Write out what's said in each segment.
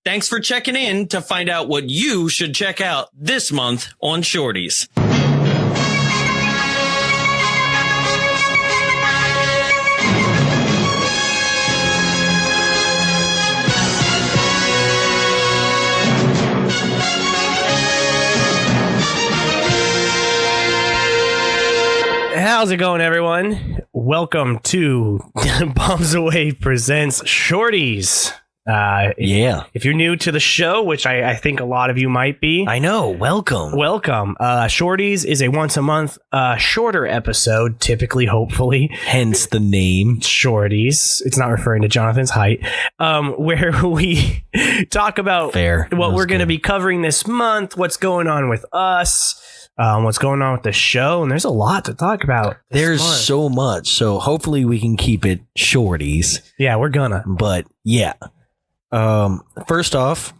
Thanks for checking in to find out what you should check out this month on Shorties. How's it going, everyone? Welcome to Bombs Away presents Shorties. If you're new to the show, which I think a lot of you might be. I know. Welcome. Shorties is a once a month shorter episode, typically, hopefully. Hence the name. Shorties. It's not referring to Jonathan's height. Where we talk about what we're going to be covering this month, what's going on with us. What's going on with the show, and there's a lot to talk about. There's so much, so hopefully we can keep it shorties. Yeah, we're gonna. But yeah, first off,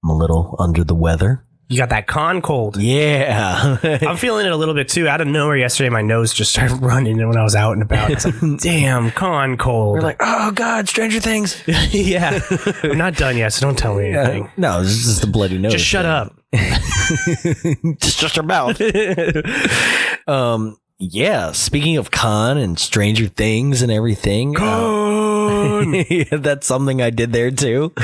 I'm a little under the weather. You got that con cold. Yeah. I'm feeling it a little bit too. Out of nowhere yesterday, my nose just started running when I was out and about. It's like, damn, con cold. We're like, oh God, Stranger Things. Yeah. I'm not done yet, so don't tell me anything. No, this is just the bloody nose. Just shut up. just shut your mouth. Yeah, speaking of con and Stranger Things and everything. Con! That's something I did there too.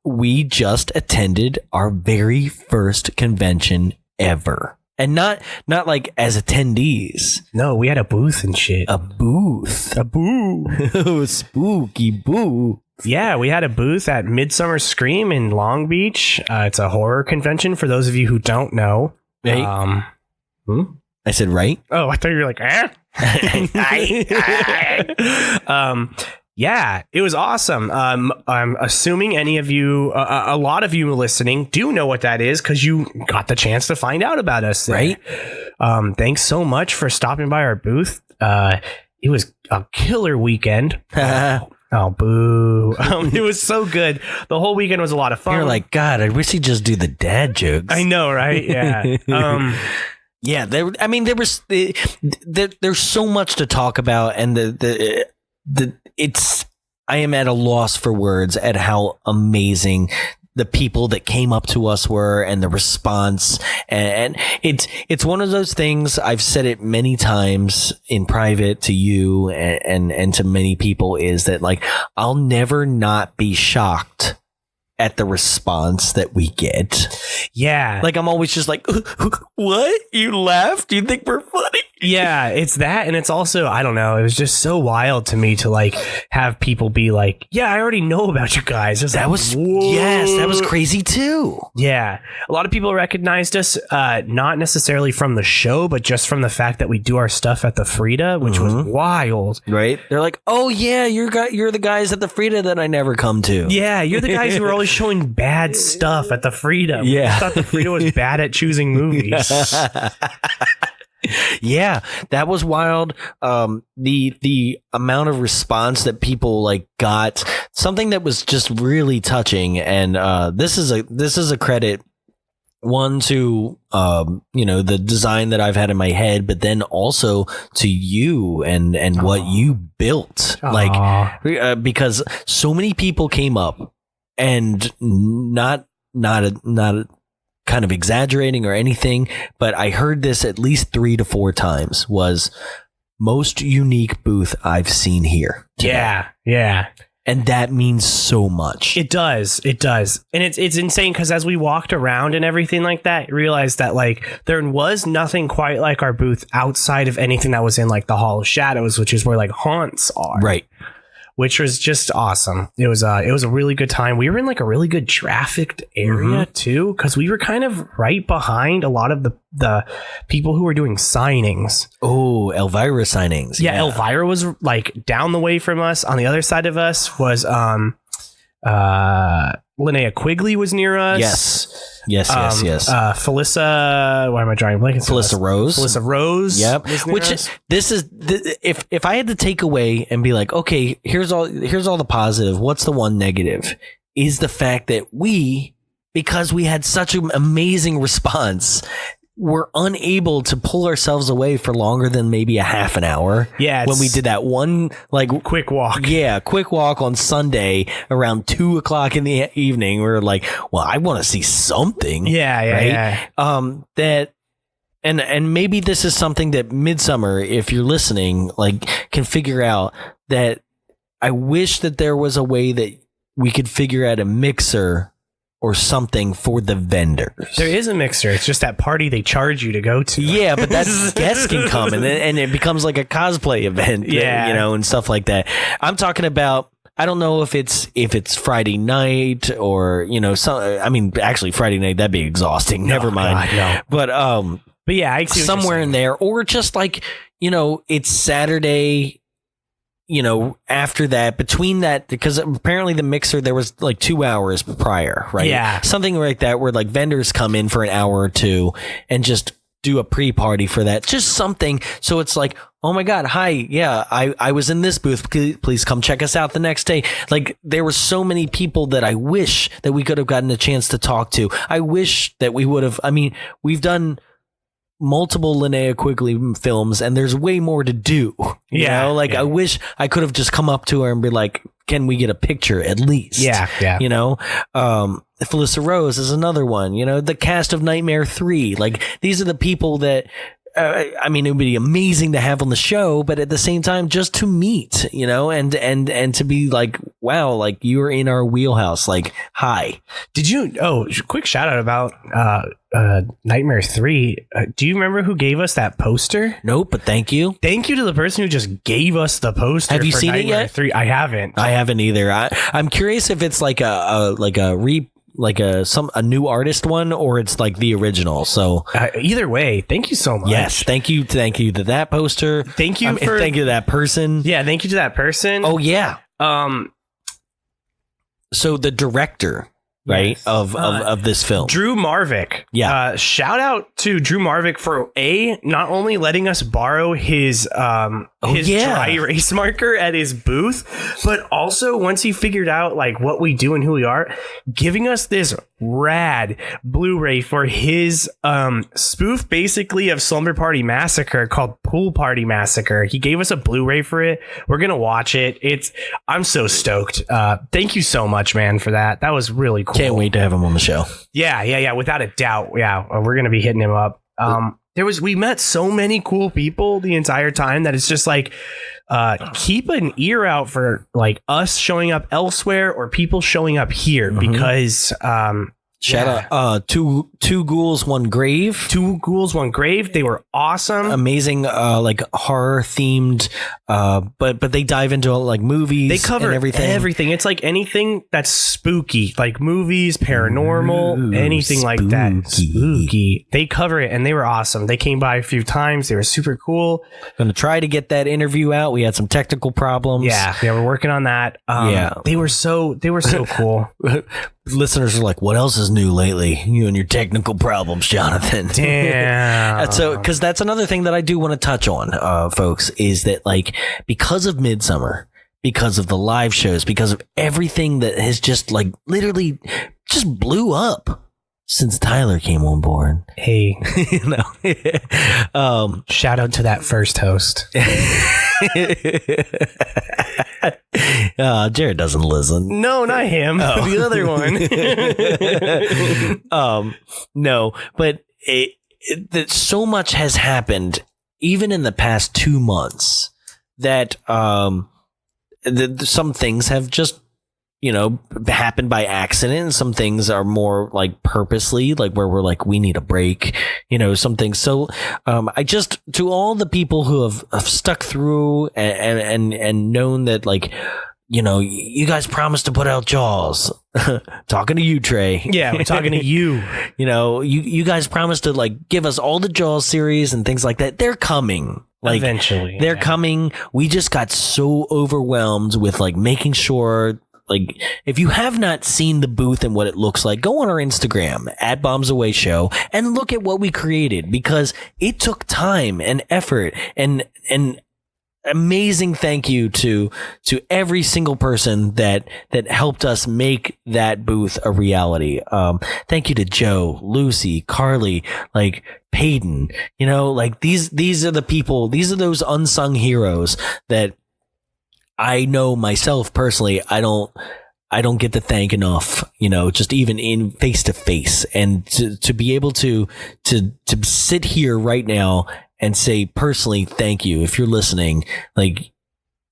We just attended our very first convention ever. And not like as attendees. No, we had a booth and shit. A booth. A booth. Spooky booth. Yeah, we had a booth at Midsummer Scream in Long Beach. It's a horror convention for those of you who don't know. Hey. I said right? Oh, I thought you were like, yeah, it was awesome. I'm assuming any of you, a lot of you listening do know what that is because you got the chance to find out about us there. Right? Thanks so much for stopping by our booth. It was a killer weekend. Oh, boo. It was so good. The whole weekend was a lot of fun. You're like, God, I wish he'd just do the dad jokes. I know, right? Yeah. Yeah, there's so much to talk about, and I am at a loss for words at how amazing the people that came up to us were and the response. And it's one of those things, I've said it many times in private to you and to many people, is that like, I'll never not be shocked at the response that we get. Yeah. Like, I'm always just like, what? You laughed? You think we're funny? Yeah, it's that. And it's also, I don't know, it was just so wild to me to like have people be like, yeah, I already know about you guys. That was crazy too. Yeah. A lot of people recognized us, not necessarily from the show, but just from the fact that we do our stuff at the Frida, which was wild. Right. They're like, oh yeah, you're the guys at the Frida that I never come to. Yeah, you're the guys who are always showing bad stuff at the Frida. Yeah. I thought the Frida was bad at choosing movies. Yeah, that was wild. The amount of response that people like got, something that was just really touching, and this is a credit, one, to the design that I've had in my head, but then also to you and what you built. Aww. Like because so many people came up, and not kind of exaggerating or anything, but I heard this at least 3 to 4 times, was most unique booth I've seen here today. Yeah. And that means so much. It does. And it's insane because as we walked around and everything like that, realized that like there was nothing quite like our booth outside of anything that was in like the Hall of Shadows, which is where like haunts are. Right. Which was just awesome. It was a really good time. We were in like a really good trafficked area too, because we were kind of right behind a lot of the people who were doing signings. Oh, Elvira signings. Yeah, Elvira was like down the way from us. On the other side of us was Linnea Quigley was near us. Yes. Felissa, why am I drawing blank? Felissa Rose. Yep. Which us. This is if I had to take away and be like, okay, here's all the positive. What's the one negative? Is the fact that because we had such an amazing response, we're unable to pull ourselves away for longer than maybe a half an hour. Yeah. When we did that one quick walk. Yeah. Quick walk on Sunday around 2:00 in the evening. We were like, well, I want to see something. Yeah. That, and maybe this is something that Midsummer, if you're listening, like can figure out that I wish that there was a way that we could figure out a mixer or something for the vendors. There is a mixer. It's just that party they charge you to go to. Yeah, but that's guests can come and it becomes like a cosplay event. Yeah, you know, and stuff like that. I'm talking about. I don't know if it's Friday night or actually Friday night that'd be exhausting. Never mind. God, no. But yeah, I see somewhere in there, or just like it's Saturday. After that, between that, because apparently the mixer, there was like 2 hours prior, right? Yeah. Something like that where like vendors come in for an hour or two and just do a pre-party for that. Just something. So it's like, oh my God, hi. Yeah, I was in this booth. Please come check us out the next day. Like there were so many people that I wish that we could have gotten a chance to talk to. I wish that we would have, we've done multiple Linnea Quigley films and there's way more to do. I wish I could have just come up to her and be like, can we get a picture at least? Yeah. Felissa Rose is another one, the cast of Nightmare 3. Like these are the people that it would be amazing to have on the show, but at the same time, just to meet, and to be like, wow, like you're in our wheelhouse. Like, hi. Did you? Oh, quick shout out about Nightmare 3. Do you remember who gave us that poster? Nope, but thank you. Thank you to the person who just gave us the poster. Have you seen Nightmare it yet? 3. I haven't. I haven't either. I'm curious if it's like a new artist one or it's like the original. So either way, thank you so much. Yes, thank you to that poster. Thank you thank you to that person. Yeah, thank you to that person. Oh yeah. So the director, right, yes, of this film, Drew Marvick. Yeah. Shout out to Drew Marvick for not only letting us borrow his dry erase marker at his booth, but also once he figured out like what we do and who we are, giving us this rad Blu-ray for his spoof basically of Slumber Party Massacre called Pool Party Massacre. He gave us a Blu-ray for it. We're gonna watch it. I'm so stoked. Thank you so much, man, for that. That was really cool. Can't wait to have him on the show. Yeah, without a doubt. Yeah, we're gonna be hitting him up. We met so many cool people the entire time that it's just like keep an ear out for like us showing up elsewhere or people showing up here, because shout out Two Ghouls, One Grave. Two Ghouls, One Grave. They were awesome. Amazing, like horror themed, but they dive into like movies. They cover and everything. It's like anything that's spooky, like movies, paranormal, anything like that. Spooky. They cover it and they were awesome. They came by a few times. They were super cool. Gonna try to get that interview out. We had some technical problems. Yeah, we're working on that. They were so cool. Listeners are like, what else is new lately? You and your technical problems, Jonathan. Damn. So, because that's another thing that I do want to touch on, folks, is that like because of Midsummer, because of the live shows, because of everything that has just like literally just blew up since Tyler came on board. Hey, shout out to that first host. Jared doesn't listen. No, not him. The other one. No, but that so much has happened even in the past 2 months that some things have just happened by accident, and some things are more like purposely, like where we're like, we need a break, some things. So I just, to all the people who have stuck through and known that, like, you guys promised to put out Jaws. Talking to you, Trey. Yeah, we're talking to you. You guys promised to like give us all the Jaws series and things like that. They're coming. Like, eventually. They're coming. We just got so overwhelmed with like making sure. Like, if you have not seen the booth and what it looks like, go on our Instagram at bombsawayshow and look at what we created, because it took time and effort and amazing thank you to every single person that helped us make that booth a reality. Thank you to Joe, Lucy, Carly, like Peyton, like these are the people, these are those unsung heroes that I know myself personally. I don't get to thank enough, just even in face to face, and to be able to sit here right now and say personally, thank you. If you're listening, like,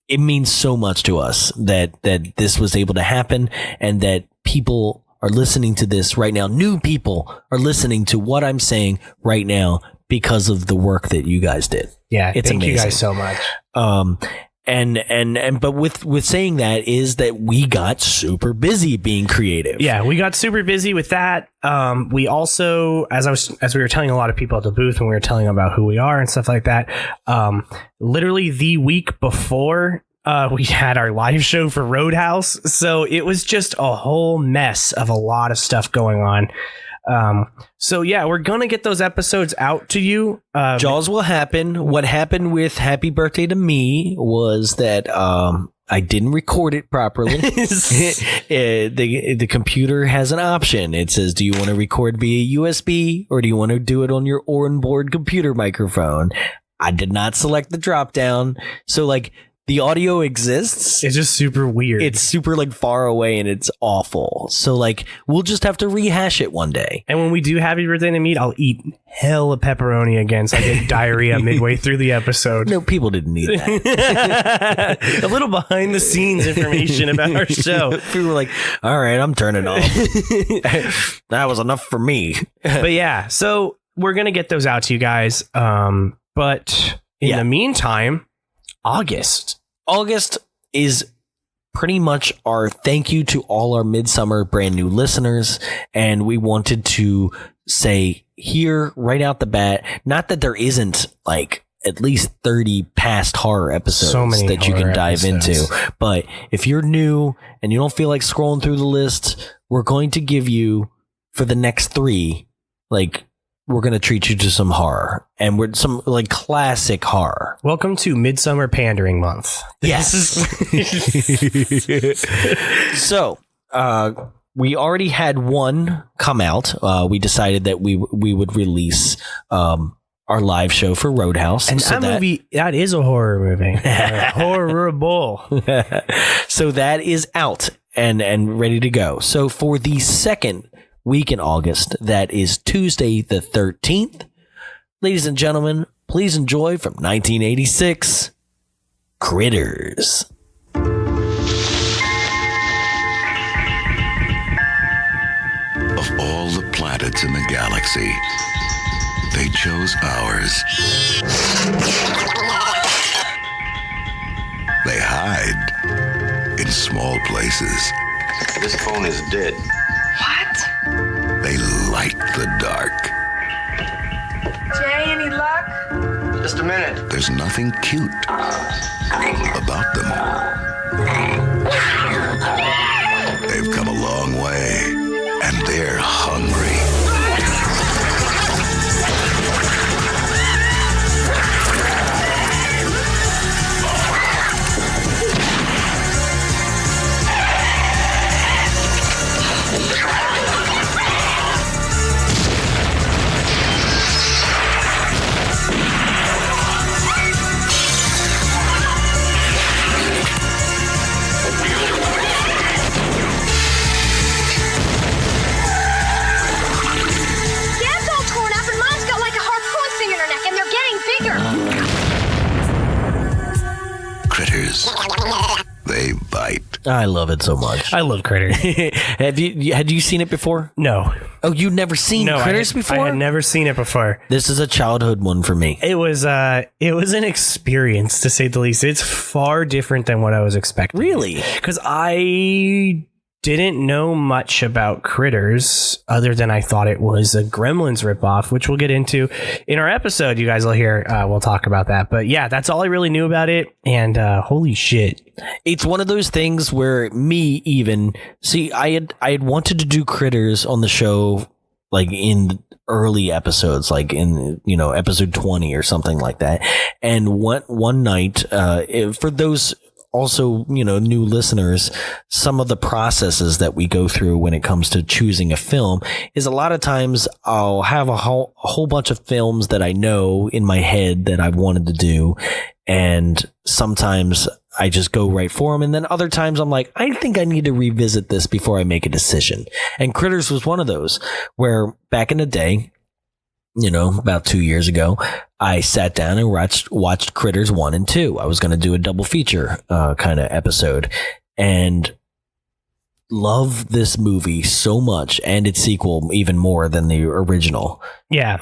it means so much to us that this was able to happen, and that people are listening to this right now. New people are listening to what I'm saying right now because of the work that you guys did. Yeah. It's thank amazing. you guys so much. But with saying that is that we got super busy being creative. Yeah, we got super busy with that. We also, as we were telling a lot of people at the booth when we were telling them about who we are and stuff like that, literally the week before we had our live show for Roadhouse. So it was just a whole mess of a lot of stuff going on. So yeah, we're gonna get those episodes out to you. Jaws will happen. What happened with Happy Birthday to Me was that I didn't record it properly. The computer has an option. It says, do you want to record via USB or do you want to do it on your onboard computer microphone? I did not select the drop down. So like, the audio exists. It's just super weird. It's super like far away and it's awful. So like, we'll just have to rehash it one day. And when we do Happy Birthday to Meat, I'll eat hell of pepperoni again. So I get diarrhea midway through the episode. No, people didn't need that. A little behind the scenes information about our show. People were like, all right, I'm turning off. That was enough for me. But yeah, so we're going to get those out to you guys. But in the meantime, August is pretty much our thank you to all our Midsummer brand new listeners. And we wanted to say here right out the bat, not that there isn't like at least 30 past horror episodes that you can dive into, but if you're new and you don't feel like scrolling through the list, we're going to give you for the next 3, like, we're going to treat you to some horror, and we're some like classic horror. Welcome to Midsummer Pandering Month. Yes. So, we already had one come out. We decided that we would release our live show for Roadhouse. And so that movie, that is a horror movie. Horrible. So that is out and ready to go. So for the second week in August, that is Tuesday the 13th. Ladies and gentlemen, please enjoy from 1986, Critters. Of all the planets in the galaxy, they chose ours. They hide in small places. This phone is dead. What? They like the dark. Jay, any luck? Just a minute. There's nothing cute about them. They've come a long way, and they're hungry. Critters. They bite. I love it so much. I love Critters. Had you seen it before? No. Oh, you'd never seen Critters before? I had never seen it before. This is a childhood one for me. It was an experience, to say the least. It's far different than what I was expecting. Really? Because I didn't know much about Critters other than I thought it was a Gremlins ripoff, which we'll get into in our episode. You guys will hear. We'll talk about that. But yeah, that's all I really knew about it. And holy shit. It's one of those things where I had wanted to do Critters on the show like in early episodes, like in, episode 20 or something like that. And one night, for those also, new listeners, some of the processes that we go through when it comes to choosing a film is a lot of times I'll have a whole bunch of films that I know in my head that I wanted to do. And sometimes I just go right for them. And then other times I'm like, I think I need to revisit this before I make a decision. And Critters was one of those where back in the day, about 2 years ago, I sat down and watched Critters 1 and 2. I was going to do a double feature kind of episode, and love this movie so much and its sequel even more than the original. Yeah.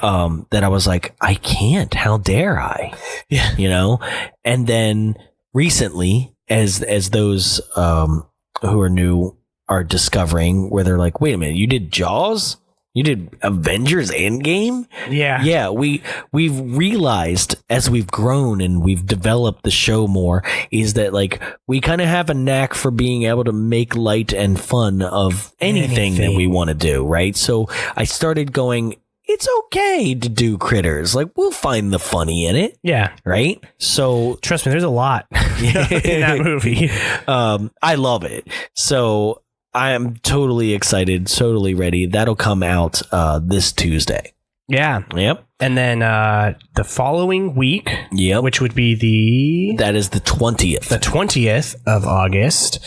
That I was like, I can't. How dare I? Yeah. And then recently, as those who are new are discovering, where they're like, wait a minute, you did Jaws? You did Avengers Endgame? Yeah. Yeah, we've realized as we've grown and we've developed the show more is that like we kind of have a knack for being able to make light and fun of anything that we want to do, right? So I started going, it's okay to do Critters. Like, we'll find the funny in it. Yeah. Right? So trust me, there's a lot in that movie. I love it. So I am totally excited, totally ready. That'll come out this Tuesday. Yeah. Yep. And then the following week, which would be that is the 20th. The 20th of August,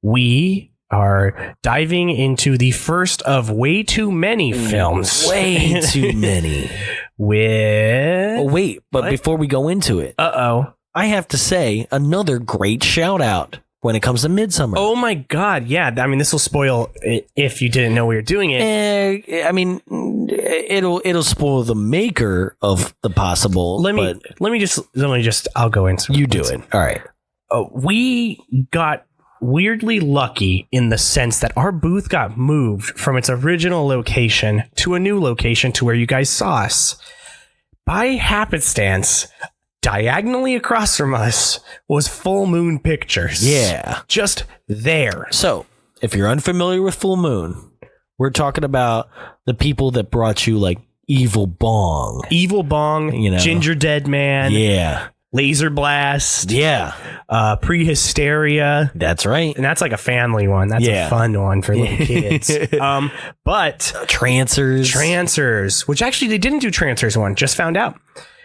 we are diving into the first of way too many films. Way too many. But before we go into it, I have to say another great shout out when it comes to Midsummer. Oh my God. Yeah. I mean, this will spoil if you didn't know we were doing it. I mean, it'll spoil the maker of the possible. Let me just, I'll go into it. You do it. All right. We got weirdly lucky in the sense that our booth got moved from its original location to a new location to where you guys saw us. By happenstance, diagonally across from us was Full Moon Pictures. Yeah. Just there. So, if you're unfamiliar with Full Moon, we're talking about the people that brought you like Evil Bong, Ginger Dead Man. Yeah. Laser Blast. Yeah. Pre-Hysteria. That's right. And that's like a family one. That's a fun one for little kids. But Trancers, which actually they didn't do Trancers one, just found out.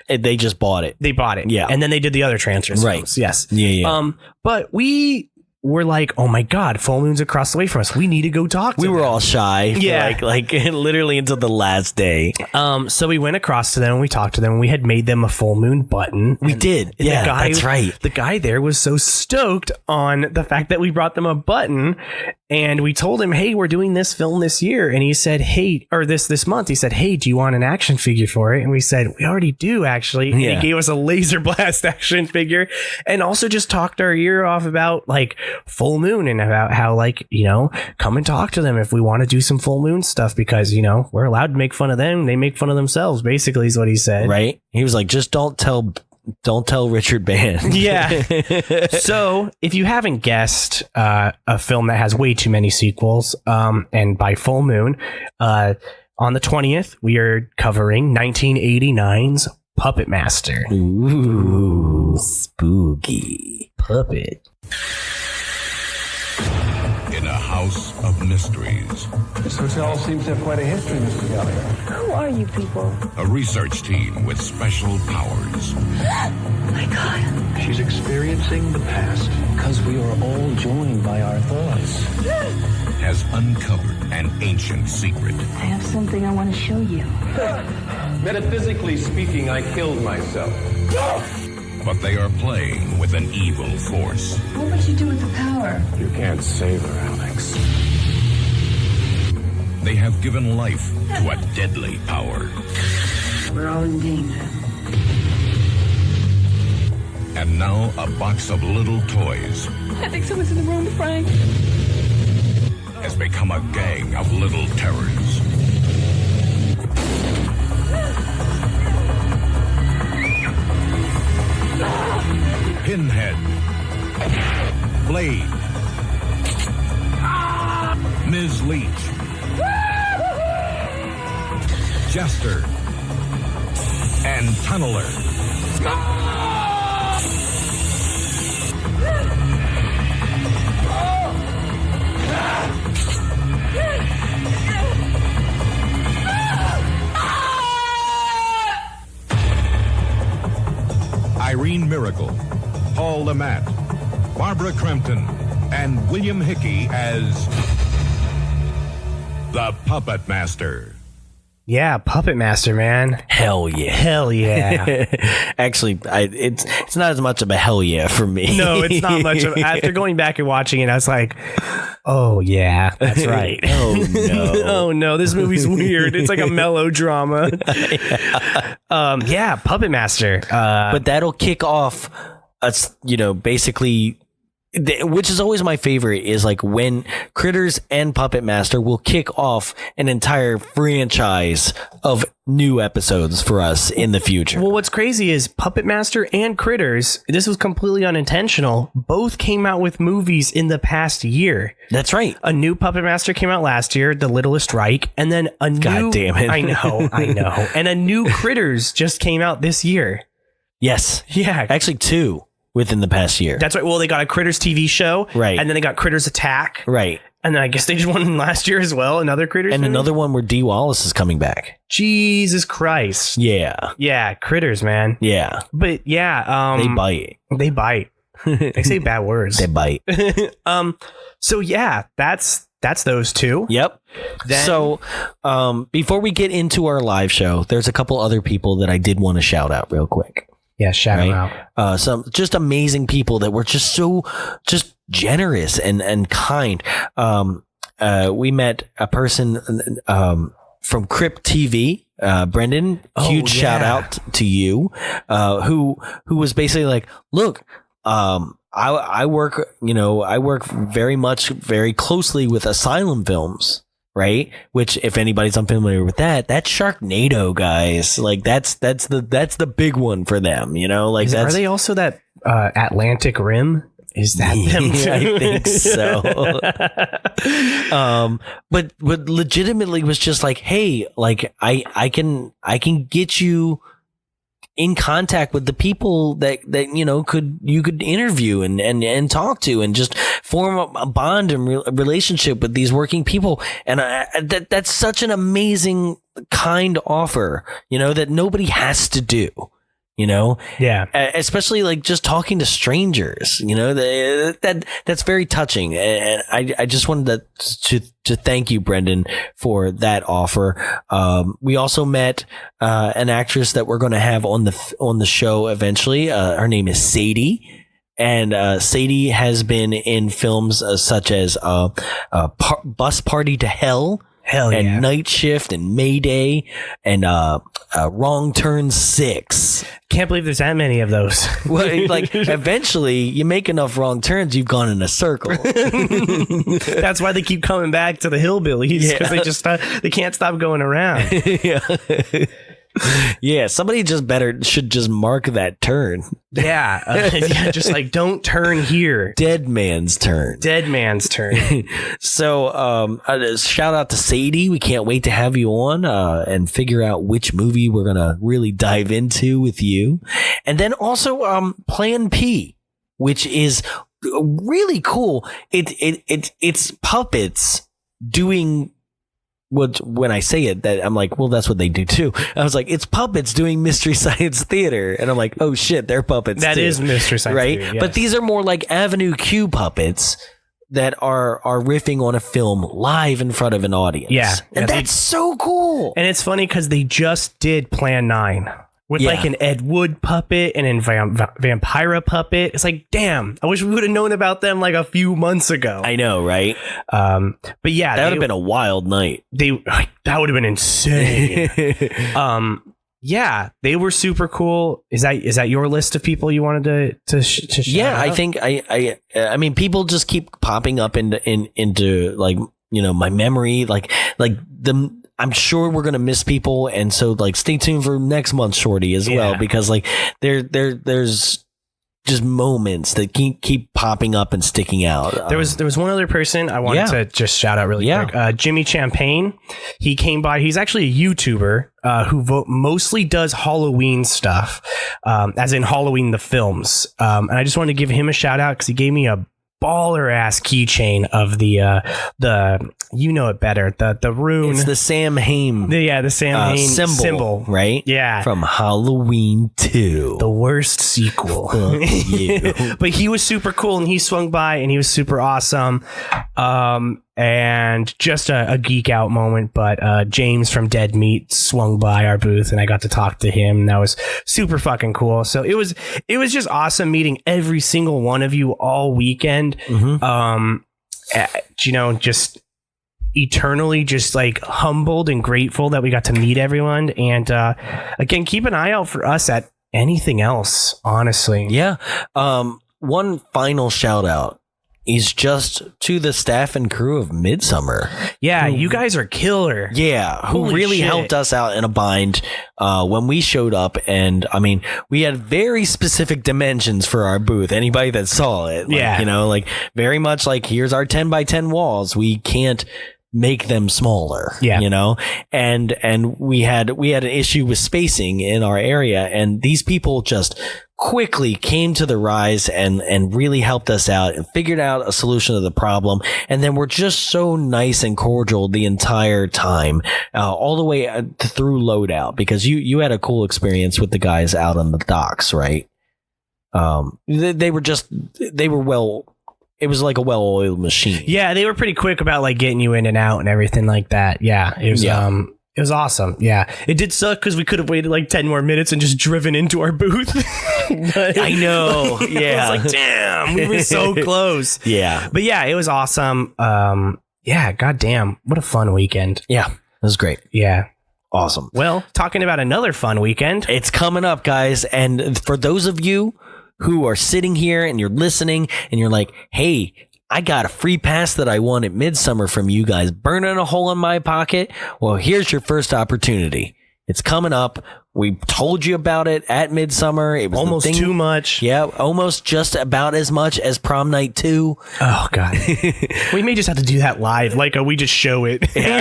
They just bought it. They bought it. Yeah. And then they did the other Trancers. Right. Films. Yes. Yeah. But we were like, oh my God, Full Moon's across the way from us. We need to go talk to them. We were all shy. Yeah. Like literally until the last day. So we went across to them and we talked to them and we had made them a Full Moon button. We did. Yeah, that's right. The guy there was so stoked on the fact that we brought them a button. And we told him, hey, we're doing this film this year. And he said, hey, or this month, he said, hey, do you want an action figure for it? And we said, we already do, actually. And he gave us a Laser Blast action figure and also just talked our ear off about like Full Moon and about how like, come and talk to them if we want to do some Full Moon stuff because, we're allowed to make fun of them. They make fun of themselves, basically is what he said. Right. He was like, just don't tell Richard Band. Yeah. So if you haven't guessed a film that has way too many sequels, and by Full Moon, on the 20th, we are covering 1989's Puppet Master. Ooh, spooky puppet. In a house of mysteries, This hotel seems to have quite a history, Mr. Gallagher. Who are you people? a research team with special powers My God. She's experiencing the past. Because we are all joined by our thoughts. has uncovered an ancient secret. I have something I want to show you. Metaphysically speaking, I killed myself. But they are playing with an evil force. What would you do with the power? You can't save her, Alex. They have given life to a deadly power. We're all in danger. And now a box of little toys I think someone's in the room, Frank. has become a gang of little terrors. Pinhead, Blade, Ms. Leach, jester, and tunneler. Irene Miracle, Paul Lamatt, Barbara Crampton, and William Hickey as the Puppet Master. Yeah, Puppet Master, man. Hell yeah. Hell yeah. Actually, it's not as much of a hell yeah for me. No, it's not much of. After going back and watching it, I was like, oh yeah, that's right. Oh no. Oh no, this movie's weird. It's like a melodrama. Yeah, Puppet Master. But that'll kick off us, basically, which is always my favorite, is like when Critters and Puppet Master will kick off an entire franchise of new episodes for us in the future. Well, what's crazy is Puppet Master and Critters, this was completely unintentional, both came out with movies in the past year. That's right. A new Puppet Master came out last year, The Littlest Reich, and then a new... God damn it. I know. And a new Critters just came out this year. Yes. Yeah. Actually, 2 within the past year. That's right. Well, they got a Critters TV show. Right. And then they got Critters Attack. Right. And then I guess they just won last year as well. Another Critters And movie? another one where Dee Wallace is coming back. Jesus Christ. Yeah. Yeah, Critters, man. Yeah. But yeah, They bite. They bite. They say bad words. They bite. So yeah, that's those two. Yep. So before we get into our live show, there's a couple other people that I did want to shout out real quick. Yeah, shout them out. Some just amazing people that were just so generous and kind. We met a person from Crypt TV, Brendan. Huge shout out to you, who was basically like, look, I work very closely with Asylum Films. Right, which if anybody's unfamiliar with that's Sharknado, guys. Like that's the big one for them. Like are they also that Atlantic Rim? Is that them too? I think so. But legitimately was just like, hey, like I can get you in contact with the people that you could interview and talk to and just form a bond and relationship with these working people. And that's such an amazing kind offer, that nobody has to do. Yeah. Especially like just talking to strangers, that's very touching. And I just wanted to thank you, Brendan, for that offer. We also met an actress that we're going to have on the show eventually. Her name is Sadie. And Sadie has been in films such as Bus Party to Hell. Hell yeah. And Night Shift and Mayday and Wrong Turn 6. Can't believe there's that many of those. Well, like eventually you make enough wrong turns, you've gone in a circle. That's why they keep coming back to the hillbillies, because they can't stop going around. Yeah. Yeah, somebody should just mark that turn. Yeah, just like don't turn here. Dead man's turn. So, shout out to Sadie. We can't wait to have you on and figure out which movie we're gonna really dive into with you. And then also Plan P, which is really cool. It's puppets doing. When I say it, that I'm like, well, that's what they do too. I was like, it's puppets doing Mystery Science Theater, and I'm like, oh shit, they're puppets. That too. is Mystery Science right? Theater, yes. But these are more like Avenue Q puppets that are riffing on a film live in front of an audience. Yeah, and that's so cool. And it's funny because they just did Plan 9. With like an Ed Wood puppet and a Vampira puppet. It's like, damn, I wish we would have known about them like a few months ago. I know, right? But yeah, that would have been a wild night. That would have been insane. Yeah, they were super cool. Is that your list of people you wanted to shout out? I think I mean, people just keep popping up into like, my memory, like the. I'm sure we're gonna miss people, and so like stay tuned for next month's Shorty as well, because like there's just moments that keep popping up and sticking out. There was one other person I wanted to just shout out really quick. Jimmy Champagne. He came by. He's actually a YouTuber who mostly does Halloween stuff, as in Halloween the films. And I just wanted to give him a shout out because he gave me a baller ass keychain of the you know it better, the rune. It's the Sam Hain. The Sam Hain symbol, right? Yeah, from Halloween 2, the worst sequel. But he was super cool, and he swung by, and he was super awesome. And just a geek out moment. But James from Dead Meat swung by our booth, and I got to talk to him. And that was super fucking cool. So it was just awesome meeting every single one of you all weekend. Just eternally just like humbled and grateful that we got to meet everyone. And again, keep an eye out for us at anything else, honestly. Yeah. One final shout out is just to the staff and crew of Midsummer. Yeah, you guys are killer. Yeah, who Holy really shit. helped us out in a bind when we showed up. And I mean, we had very specific dimensions for our booth. Anybody that saw it, very much like, here's our 10 by 10 walls. We can't make them smaller, and we had an issue with spacing in our area, and these people just quickly came to the rise and really helped us out and figured out a solution to the problem. And then we're just so nice and cordial the entire time, all the way through loadout, because you had a cool experience with the guys out on the docks, right? They were well. It was like a well-oiled machine. Yeah, they were pretty quick about like getting you in and out and everything like that. Yeah, it was awesome. Yeah, it did suck because we could have waited like 10 more minutes and just driven into our booth. I know. Yeah, I was like, damn, we were so close. Yeah, but yeah, it was awesome. Yeah, goddamn, what a fun weekend. Yeah, it was great. Yeah. Awesome. Well, talking about another fun weekend. It's coming up, guys. And for those of you who are sitting here and you're listening and you're like, hey, I got a free pass that I won at Midsummer from you guys, burning a hole in my pocket. Well, here's your first opportunity. It's coming up. We told you about it at Midsummer. It was almost too much. Yeah, almost just about as much as Prom Night 2. Oh, God. We may just have to do that live. Like, we just show it. Yeah.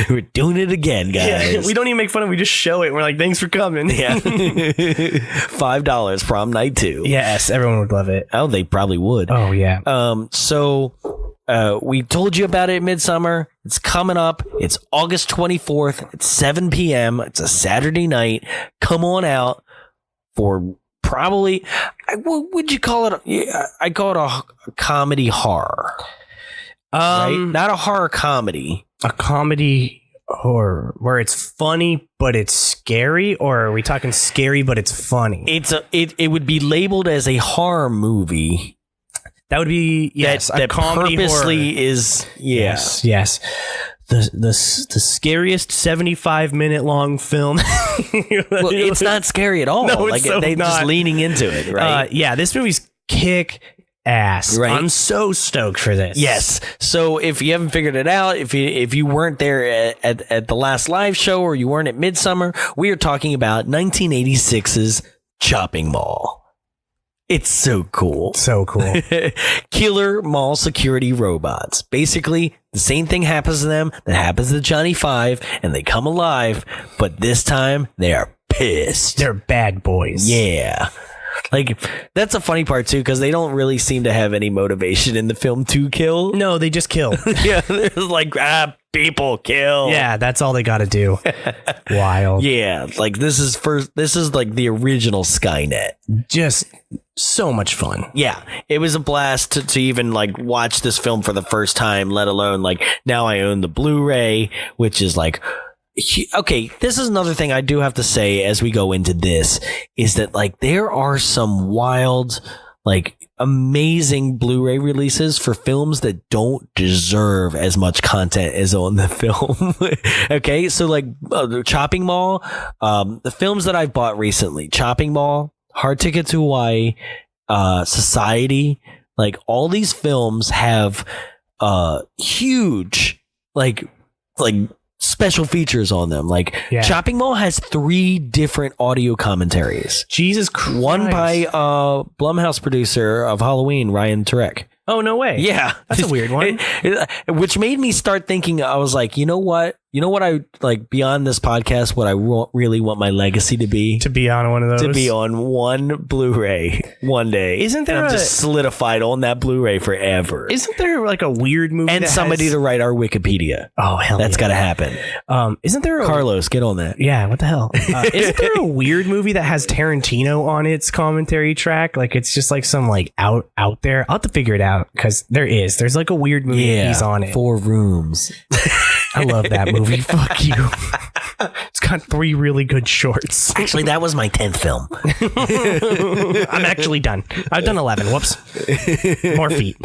We're doing it again, guys. Yeah, we don't even make fun of it. We just show it. We're like, thanks for coming. Yeah. $5 Prom Night 2. Yes, everyone would love it. Oh, they probably would. Oh, yeah. So we told you about it at Midsummer. It's coming up. It's August 24th at 7 p.m. It's a Saturday night. Come on out for probably, what would you call it? I call it a comedy horror. Right? Not a horror comedy. A comedy horror where it's funny but it's scary, or are we talking scary but it's funny? It would be labeled as a horror movie. That would be that comedy purposely horror. is yes. The scariest 75-minute long film. Well, it's not scary at all. No, it's they're just leaning into it, right? Yeah, this movie's kick ass. Right. I'm so stoked for this. Yes. So if you haven't figured it out, if you weren't there at the last live show, or you weren't at Midsummer, we are talking about 1986's Chopping Mall. It's so cool. So cool. Killer mall security robots. Basically, the same thing happens to them that happens to Johnny Five, and they come alive, but this time they are pissed. They're bad boys. Yeah. Like, that's a funny part, too, because they don't really seem to have any motivation in the film to kill. No, they just kill. Yeah, they're like, people kill. Yeah, that's all they got to do. Wild. Yeah, like, this is like the original Skynet. Just so much fun. Yeah, it was a blast to even like watch this film for the first time, let alone like now I own the Blu-ray, which is like, okay, this is another thing I do have to say as we go into this, is that like there are some wild, like amazing Blu-ray releases for films that don't deserve as much content as on the film. Okay, so like Chopping Mall, the films that I've bought recently, Chopping Mall, Hard Ticket to Hawaii, Society, like all these films have huge like special features on them. Like Chopping Mall has 3 different audio commentaries. Jesus Christ. One by Blumhouse producer of Halloween, Ryan Turek. Oh, no way. Yeah. That's a weird one. Which made me start thinking, I was like, you know what I like beyond this podcast, what I really want my legacy to be? To be on one of those? To be on one Blu-ray one day. Isn't there just solidified on that Blu-ray forever? Isn't there like a weird movie and somebody to write our Wikipedia? Oh, hell That's got to happen. Isn't there Carlos, get on that. Yeah, what the hell? Isn't there a weird movie that has Tarantino on its commentary track? Like it's just like some like out there. I'll have to figure it out because there's like a weird movie he's on it. 4 Rooms. I love that movie. Fuck you. It's got 3 really good shorts. Actually, that was my 10th film. I'm actually done. I've done 11. Whoops. More feet.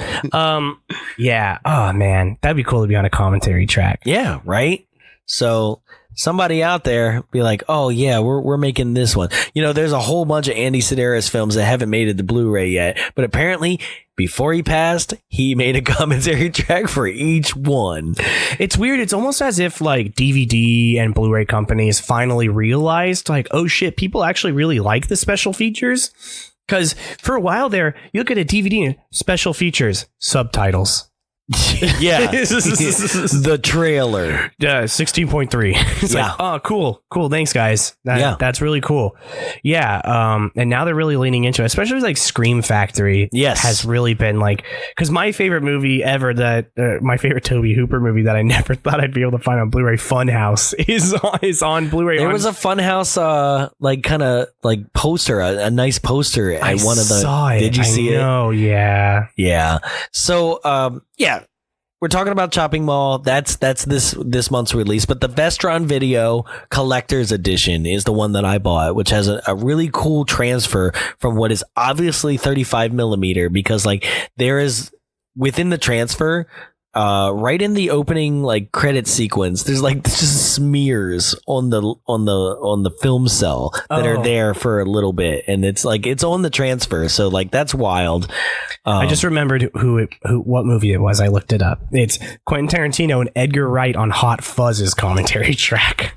Yeah. Oh man, that'd be cool to be on a commentary track. Yeah. Right. So somebody out there be like, oh yeah, we're making this one. You know, there's a whole bunch of Andy Sedaris films that haven't made it to Blu-ray yet, but apparently before he passed, he made a commentary track for each one. It's weird. It's almost as if like DVD and Blu-ray companies finally realized like, oh shit, people actually really like the special features. Because for a while there, you look at a DVD and special features, subtitles. Yeah. The trailer. 16.3. It's like, oh, cool. Thanks, guys. That's really cool. Yeah. And now they're really leaning into it, especially like Scream Factory. Yes. Has really been like, because my favorite movie ever my favorite Tobe Hooper movie that I never thought I'd be able to find on Blu-ray, Funhouse, is on Blu-ray. There was a Funhouse, like kind of like poster, a nice poster at one of the. Saw it. Did you see it? Oh, yeah. Yeah. So, yeah. We're talking about Chopping Mall. That's this month's release, but the Vestron Video Collector's Edition is the one that I bought, which has a really cool transfer from what is obviously 35 millimeter, because like there is within the transfer, right in the opening like credit sequence, there's like just smears on the film cell that are there for a little bit, and it's like it's on the transfer, so like that's wild. I just remembered what movie it was. I looked it up. It's Quentin Tarantino and Edgar Wright on Hot Fuzz's commentary track.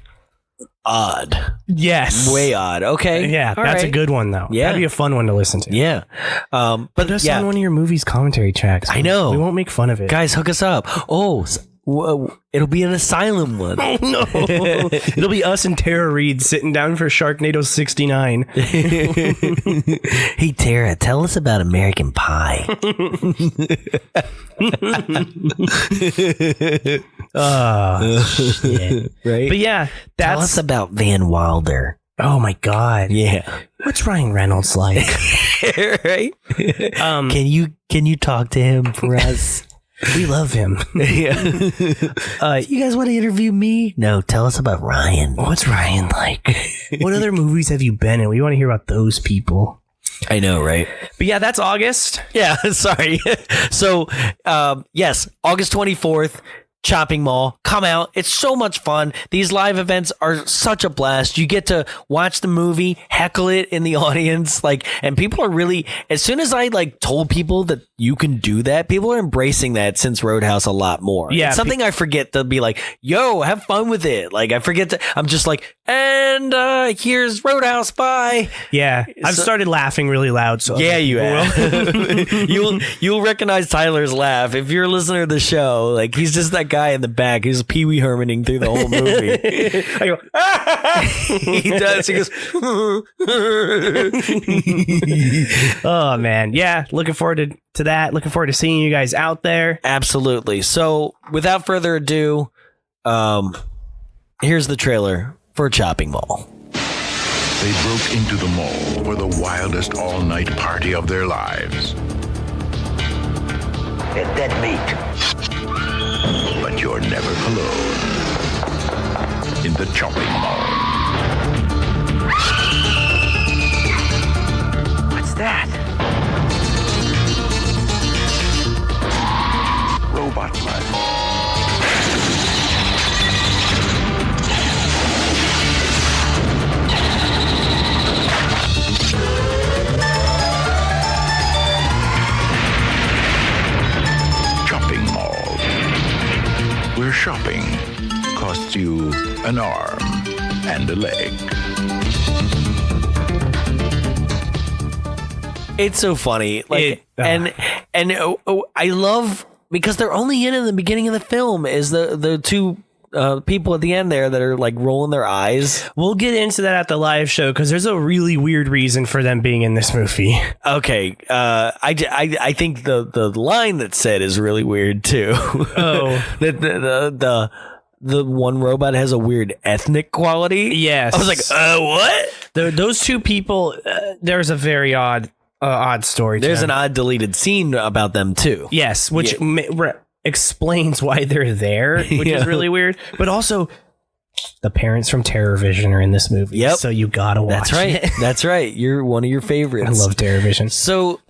Odd. Yes. Way odd. Okay. Yeah, that's a good one though. Yeah. That'd be a fun one to listen to. Yeah. But put us on one of your movies' commentary tracks. I know. We won't make fun of it. Guys, hook us up. Oh, it'll be an asylum one. Oh no. It'll be us and Tara Reid sitting down for Sharknado 69. Hey Tara, tell us about American Pie. Oh shit. Right? But yeah, tell us about Van Wilder. Oh my god. Yeah. What's Ryan Reynolds like? Right? Can you talk to him for us? We love him. Yeah. You guys want to interview me? No, tell us about Ryan. What's Ryan like? What other movies have you been in? We want to hear about those people. I know, right? But yeah, that's August. Yeah, sorry. So, yes, August 24th. Chopping Mall, come out. It's so much fun. These live events are such a blast. You get to watch the movie, heckle it in the audience, like, and people are really, as soon as I like told people that you can do that, people are embracing that since Roadhouse a lot more. Yeah, it's something I forget to be like, yo, have fun with it. Like I forget to, I'm just like, and here's Roadhouse, bye. Yeah, I've started laughing really loud. So yeah, you have. You'll recognize Tyler's laugh if you're a listener to the show. Like he's just that guy in the back. He's Pee Wee Hermaning through the whole movie. I go, ah! He does. He goes, oh man, yeah. Looking forward to that. Looking forward to seeing you guys out there. Absolutely. So, without further ado, here's the trailer for Chopping Mall. They broke into the mall for the wildest all-night party of their lives. Get dead meat. But you're never alone in the Chopping Mall. What's that? Robot blood. Chopping Mall, where shopping costs you an arm and a leg. It's so funny. Like, I love, because they're only in the beginning of the film, is the two people at the end there that are like rolling their eyes. We'll get into that at the live show because there's a really weird reason for them being in this movie. Okay, I think the line that's said is really weird too. Oh, the one robot has a weird ethnic quality. Yes, I was like, what? Those two people. There's a very odd story. There's an odd deleted scene about them too. Yes, which explains why they're there, which is really weird. But also, the parents from Terror Vision are in this movie. Yep. So you gotta watch. That's right. It. That's right. You're one of your favorites. I love Terror Vision. So,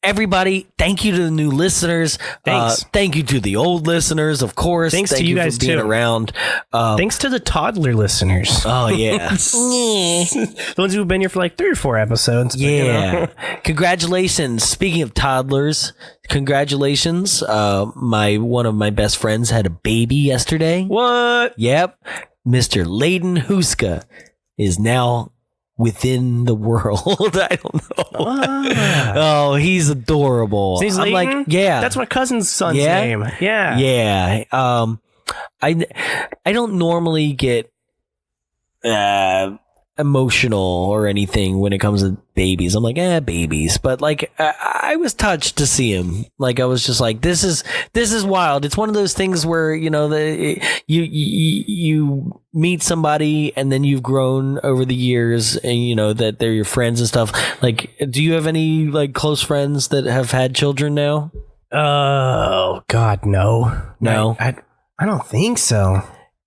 everybody, thank you to the new listeners. Thanks. Thank you to the old listeners, of course. Thanks thank to you guys for being too. around. Thanks to the toddler listeners. Oh yeah, The ones who've been here for like 3 or 4 episodes. But, yeah. Congratulations. Speaking of toddlers, congratulations. One of my best friends had a baby yesterday. What? Yep. Mr. Layden Huska is now within the world. I don't know. Oh, he's adorable. He's I'm Layton? like, yeah. That's my cousin's son's Yeah? name. Yeah. Yeah. I don't normally get emotional or anything when it comes to babies. I'm like, babies. But like, I was touched to see him. Like, I was just like, this is wild. It's one of those things where, you know, you meet somebody and then you've grown over the years and you know that they're your friends and stuff. Like, do you have any like close friends that have had children now? Oh God, no. I don't think so.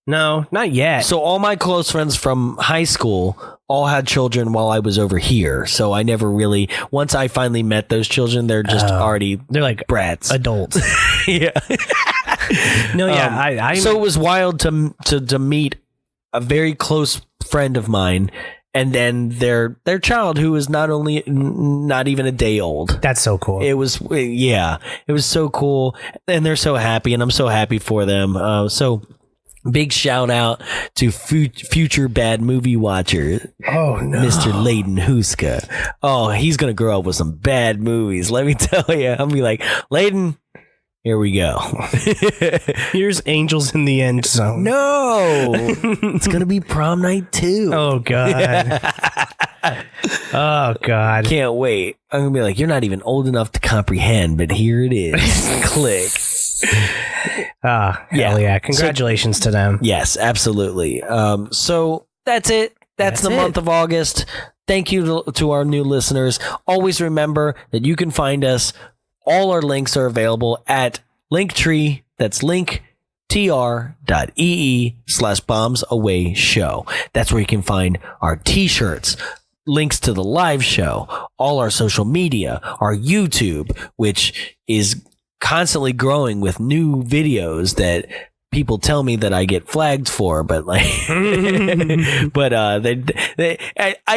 No, not yet. So all my close friends from high school all had children while I was over here. So I never really, once I finally met those children, they're just already, they're like brats. adults. Yeah. No, yeah. I so it was wild to meet a very close friend of mine and then their child who was not even a day old. That's so cool. It was, yeah, it was so cool. And they're so happy and I'm so happy for them. So big shout out to future bad movie watcher. Oh no, Mr. Layden Huska. Oh, he's gonna grow up with some bad movies. Let me tell you. I'm gonna be like, Layden, here we go. Here's Angels in the End Zone. No, it's gonna be Prom Night 2. Oh God. Oh God. Can't wait. I'm gonna be like, you're not even old enough to comprehend, but here it is. Click. Hell yeah. Congratulations to them. Yes, absolutely. So that's it. That's the month of August. Thank you to our new listeners. Always remember that you can find us. All our links are available at Linktree. That's linktr.ee/bombsawayshow. That's where you can find our t-shirts, links to the live show, all our social media, our YouTube, which is constantly growing with new videos that people tell me that I get flagged for, but like, but I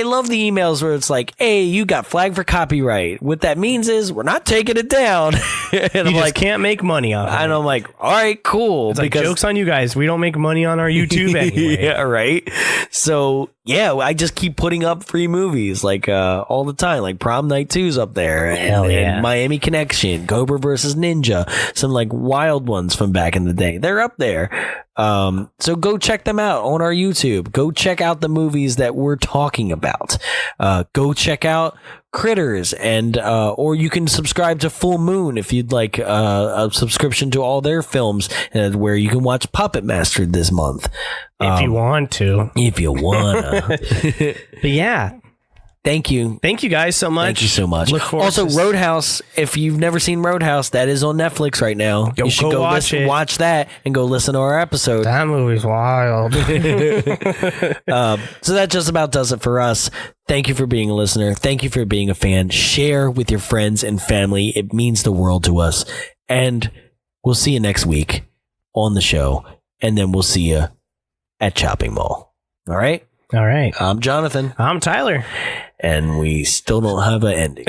love the emails where it's like, hey, you got flagged for copyright. What that means is we're not taking it down. And You I'm just like, can't make money off it. and I'm like, all right, cool. It's like, joke's on you guys. We don't make money on our YouTube anyway. Yeah, right. So yeah, I just keep putting up free movies like all the time. Like Prom Night 2's up there. Hell yeah. And Miami Connection, Cobra versus Ninja, some like wild ones from back in the day. They're up there. So go check them out on our YouTube. Go check out the movies that we're talking about. Go check out Critters and or you can subscribe to Full Moon if you'd like a subscription to all their films where you can watch Puppet Master this month. If you want to. If you wanna. But yeah. Thank you. Thank you guys so much. Thank you so much. Look forward also, to Roadhouse, if you've never seen Roadhouse, that is on Netflix right now. You should go watch that and go listen to our episode. That movie's wild. So that just about does it for us. Thank you for being a listener. Thank you for being a fan. Share with your friends and family. It means the world to us. And we'll see you next week on the show. And then we'll see you at Chopping Mall. All right? All right. I'm Jonathan. I'm Tyler. And we still don't have an ending.